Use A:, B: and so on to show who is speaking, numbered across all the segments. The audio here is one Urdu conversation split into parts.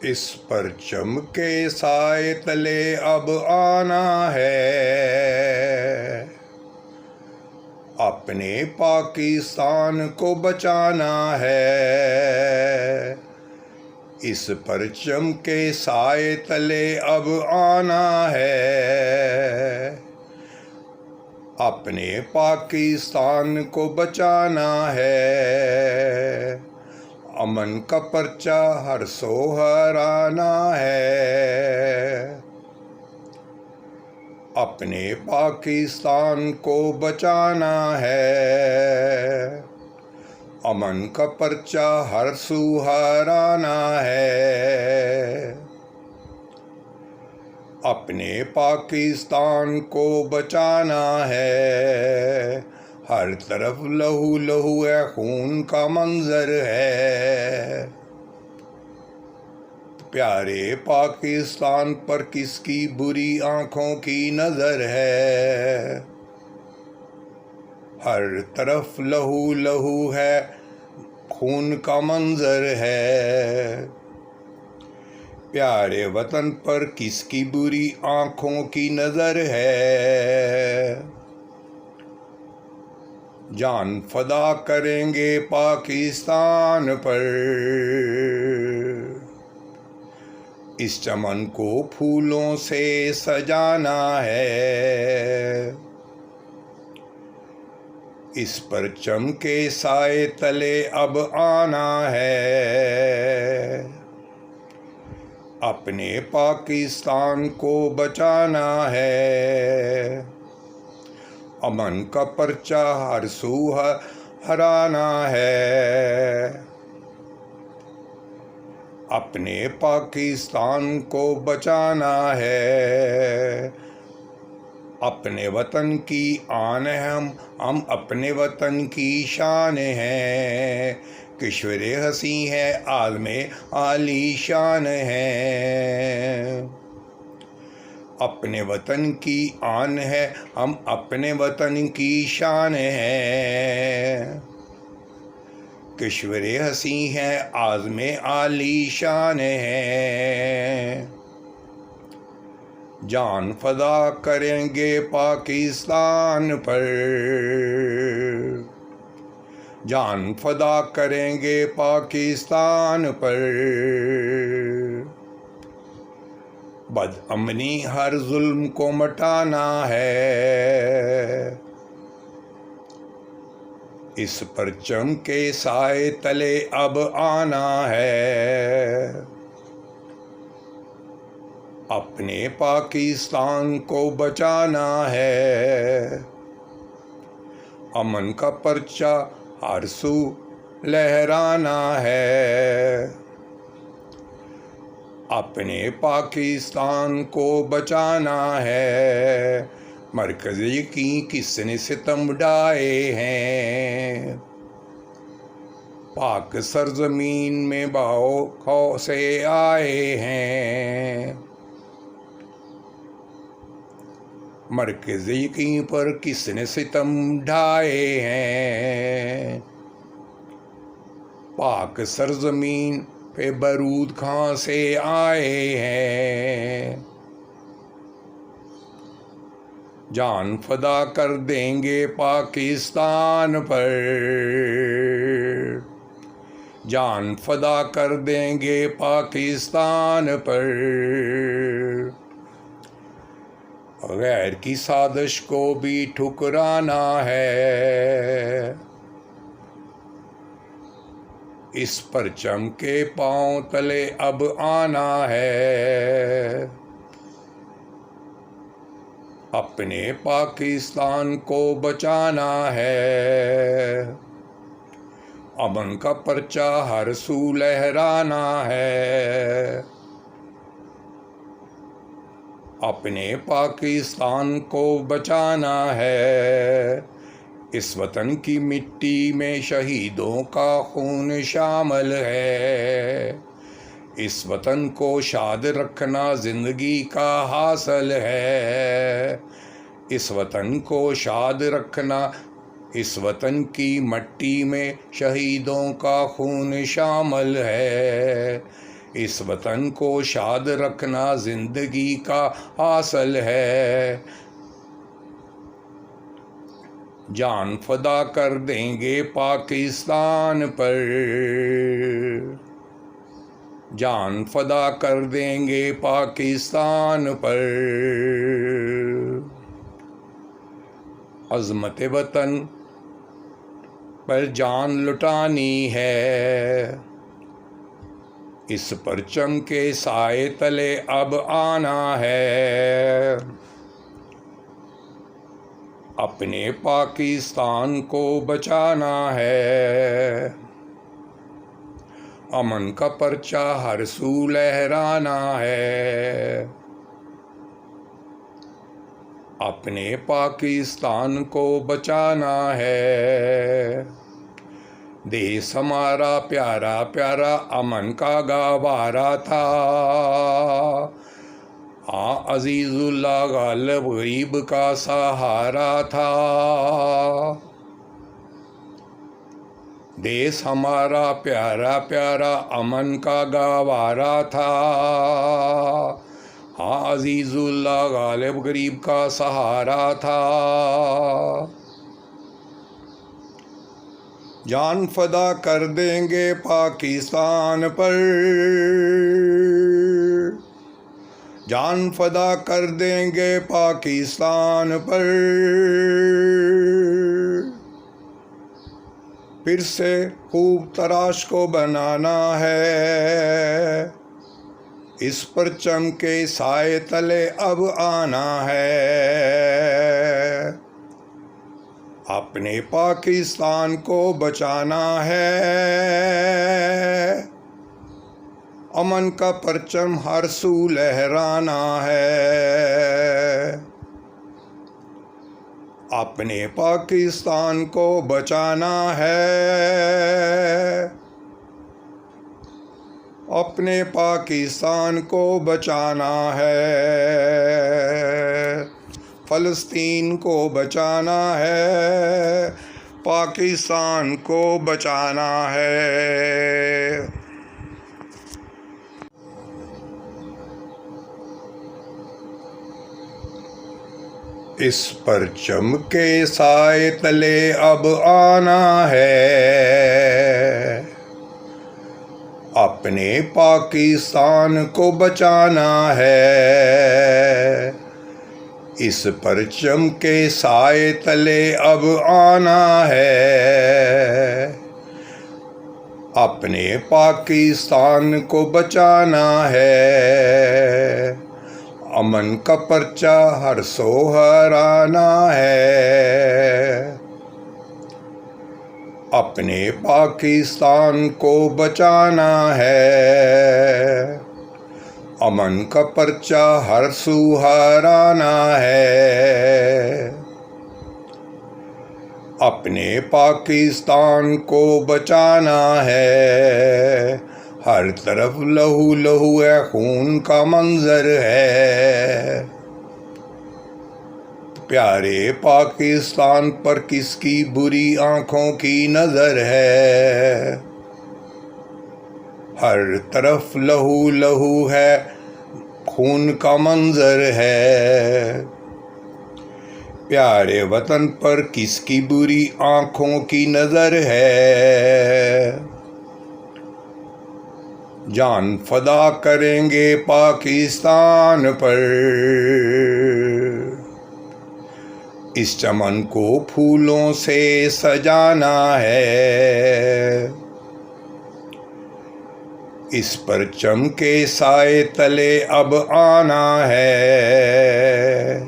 A: اس پرچم کے سائے تلے اب آنا ہے، اپنے پاکستان کو بچانا ہے۔ اس پرچم کے سائے تلے اب آنا ہے، اپنے پاکستان کو بچانا ہے۔ امن کا پرچہ ہر سو ہرانا ہے، اپنے پاکستان کو بچانا ہے۔ امن کا پرچہ ہر سو ہرانا ہے، اپنے پاکستان کو بچانا ہے۔ ہر طرف لہو لہو ہے، خون کا منظر ہے، پیارے پاکستان پر کس کی بری آنکھوں کی نظر ہے۔ ہر طرف لہو لہو ہے، خون کا منظر ہے، پیارے وطن پر کس کی بری آنکھوں کی نظر ہے۔ جان فدا کریں گے پاکستان پر، اس چمن کو پھولوں سے سجانا ہے۔ اس پرچم کے سائے تلے اب آنا ہے، اپنے پاکستان کو بچانا ہے۔ امن کا پرچہ ہر سو ہرانا ہے، اپنے پاکستان کو بچانا ہے۔ اپنے وطن کی آن ہم اپنے وطن کی شان ہیں، کشور ہنسی ہے عالم عالی شان ہے۔ اپنے وطن کی آن ہے، ہم اپنے وطن کی شان ہیں، کشور ہنسی ہے عالم عالی شان ہے۔ جان فدا کریں گے پاکستان پر، جان فدا کریں گے پاکستان پر۔ بد امنی ہر ظلم کو مٹانا ہے، اس پرچم کے سائے تلے اب آنا ہے، اپنے پاکستان کو بچانا ہے۔ امن کا پرچہ ہر سو لہرانا ہے، اپنے پاکستان کو بچانا ہے۔ مرکزی کی کس نے ستم ڈھائے ہیں، پاک سرزمین میں بہو سے آئے ہیں۔ مرکزی کی پر کس نے ستم ڈھائے ہیں، پاک سرزمین پہ برود کھاں سے آئے ہیں۔ جان فدا کر دیں گے پاکستان پر، جان فدا کر دیں گے پاکستان پر۔ غیر کی سازش کو بھی ٹھکرانا ہے، اس پرچم کے پاؤں تلے اب آنا ہے، اپنے پاکستان کو بچانا ہے۔ امن کا پرچہ ہر سو لہرانا ہے، اپنے پاکستان کو بچانا ہے۔ اس وطن کی مٹی میں شہیدوں کا خون شامل ہے، اس وطن کو شاد رکھنا زندگی کا حاصل ہے، اس وطن کو شاد رکھنا، اس وطن کی مٹی میں شہیدوں کا خون شامل ہے، اس وطن کو شاد رکھنا زندگی کا حاصل ہے، جان فدا کر دیں گے پاکستان پر، جان فدا کر دیں گے پاکستان پر، عظمت وطن پر جان لٹانی ہے، اس پرچم کے سائے تلے اب آنا ہے، اپنے پاکستان کو بچانا ہے، امن کا پرچہ ہر سو لہرانا ہے، اپنے پاکستان کو بچانا ہے، دیس ہمارا پیارا پیارا امن کا گہوارہ تھا، عزیز اللہ غالب غریب کا سہارا تھا، دیس ہمارا پیارا پیارا امن کا گہوارہ تھا، عزیز اللہ غالب غریب کا سہارا تھا، جان فدا کر دیں گے پاکستان پر، جان فدا کر دیں گے پاکستان پر، پھر سے خوب تراش کو بنانا ہے، اس پرچم کے سائے تلے اب آنا ہے، اپنے پاکستان کو بچانا ہے، امن کا پرچم ہر سو لہرانا ہے، اپنے پاکستان کو بچانا ہے، اپنے پاکستان کو بچانا ہے، فلسطین کو بچانا ہے، پاکستان کو بچانا ہے، اس پرچم کے سائے تلے اب آنا ہے، اپنے پاکستان کو بچانا ہے، اس پرچم کے سائے تلے اب آنا ہے، اپنے پاکستان کو بچانا ہے، امن کا پرچہ ہر سو لہرانا ہے، اپنے پاکستان کو بچانا ہے، امن کا پرچہ ہر سو لہرانا ہے، اپنے پاکستان کو بچانا ہے، ہر طرف لہو لہو ہے، خون کا منظر ہے، پیارے پاکستان پر کس کی بری آنکھوں کی نظر ہے، ہر طرف لہو لہو ہے، خون کا منظر ہے، پیارے وطن پر کس کی بری آنکھوں کی نظر ہے، جان فدا کریں گے پاکستان پر، اس چمن کو پھولوں سے سجانا ہے، اس پرچم کے سائے تلے اب آنا ہے،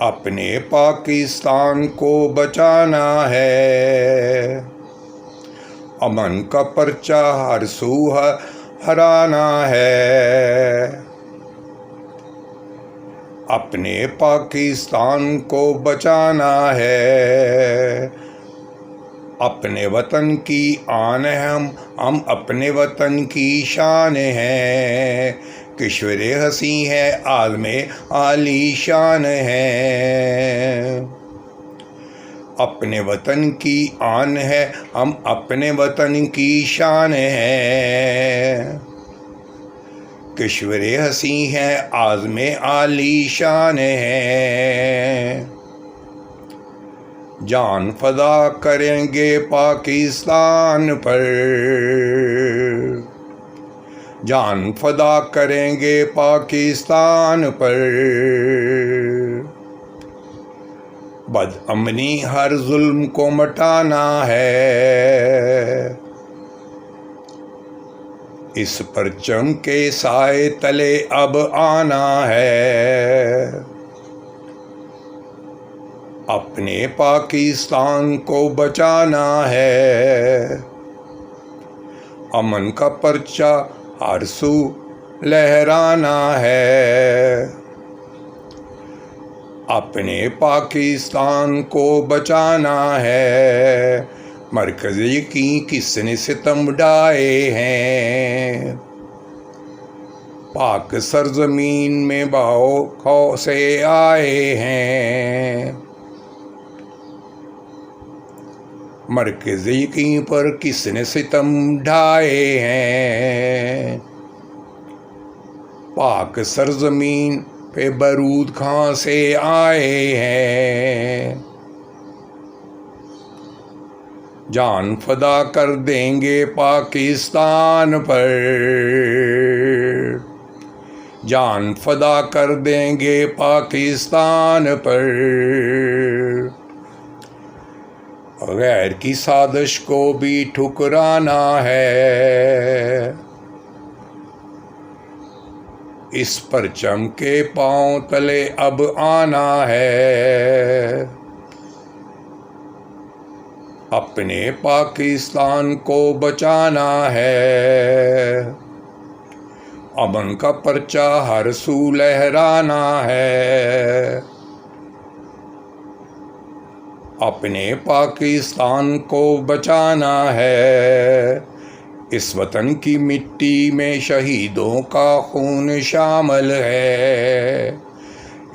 A: اپنے پاکستان کو بچانا ہے، امن کا پرچہ ہر سو لہرانا ہے، اپنے پاکستان کو بچانا ہے، اپنے وطن کی آن ہے، ہم اپنے وطن کی شان ہیں، کشور حسیں ہے، عالم عالی شان ہے، اپنے وطن کی آن ہے، ہم اپنے وطن کی شان ہے، کشور ہنسی ہے، عازم عالی شان ہے، جان فدا کریں گے پاکستان پر، جان فدا کریں گے پاکستان پر، بد امنی ہر ظلم کو مٹانا ہے، اس پرچم کے سائے تلے اب آنا ہے، اپنے پاکستان کو بچانا ہے، امن کا پرچہ ہر سو لہرانا ہے، اپنے پاکستان کو بچانا ہے، مرکزی کی کس نے ستم ڈھائے ہیں، پاک سرزمین میں باؤ خو سے آئے ہیں، مرکزی کی پر کس نے ستم ڈھائے ہیں، پاک سرزمین پہ برود خاں سے آئے ہیں، جان فدا کر دیں گے پاکستان پر، جان فدا کر دیں گے پاکستان پر، غیر کی سازش کو بھی ٹھکرانا ہے، اس پرچم کے پاؤں تلے اب آنا ہے، اپنے پاکستان کو بچانا ہے، امن کا پرچہ ہر سو لہرانا ہے، اپنے پاکستان کو بچانا ہے، اس وطن کی مٹی میں شہیدوں کا خون شامل ہے،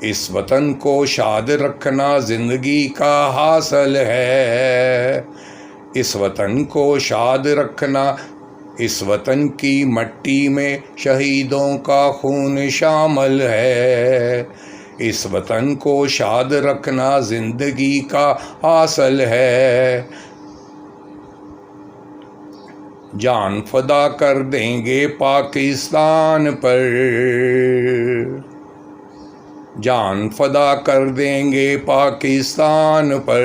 A: اس وطن کو شاد رکھنا زندگی کا حاصل ہے، اس وطن کو شاد رکھنا، اس وطن کی مٹی میں شہیدوں کا خون شامل ہے، اس وطن کو شاد رکھنا زندگی کا حاصل ہے، جان فدا کر دیں گے پاکستان پر، جان فدا کر دیں گے پاکستان پر،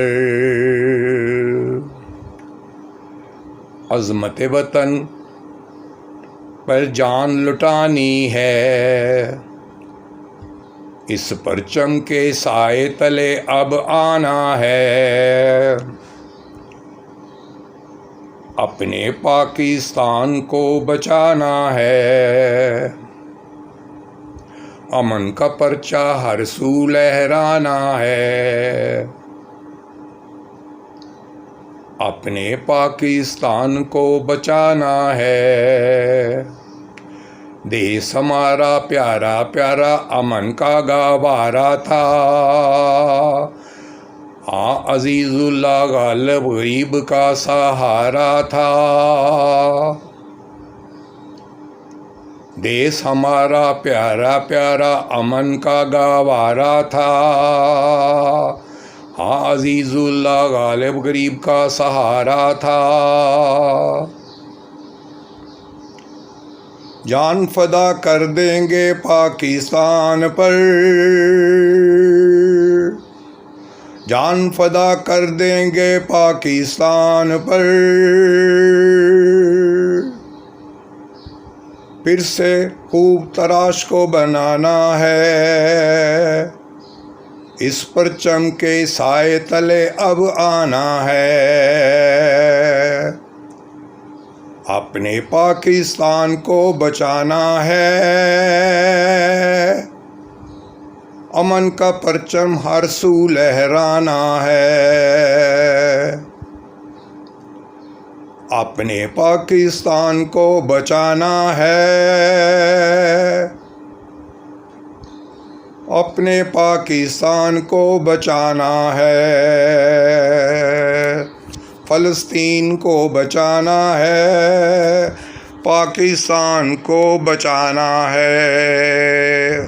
A: عظمت وطن پر جان لٹانی ہے، اس پرچم کے سائے تلے اب آنا ہے، اپنے پاکستان کو بچانا ہے، امن کا پرچہ ہر سو لہرانا ہے، اپنے پاکستان کو بچانا ہے، دیس ہمارا پیارا پیارا امن کا گہوارہ تھا، ہاں عزیز اللہ غالب غریب کا سہارا تھا، دیس ہمارا پیارا پیارا امن کا گہوارہ تھا، ہاں عزیز اللہ غالب غریب کا سہارا تھا، جان فدا کر دیں گے پاکستان پر، جان فدا کر دیں گے پاکستان پر، پھر سے خوب تراش کو بنانا ہے، اس پرچم کے سائے تلے اب آنا ہے، اپنے پاکستان کو بچانا ہے، امن کا پرچم ہر سو لہرانا ہے، اپنے پاکستان کو بچانا ہے، اپنے پاکستان کو بچانا ہے، فلسطین کو بچانا ہے، پاکستان کو بچانا ہے۔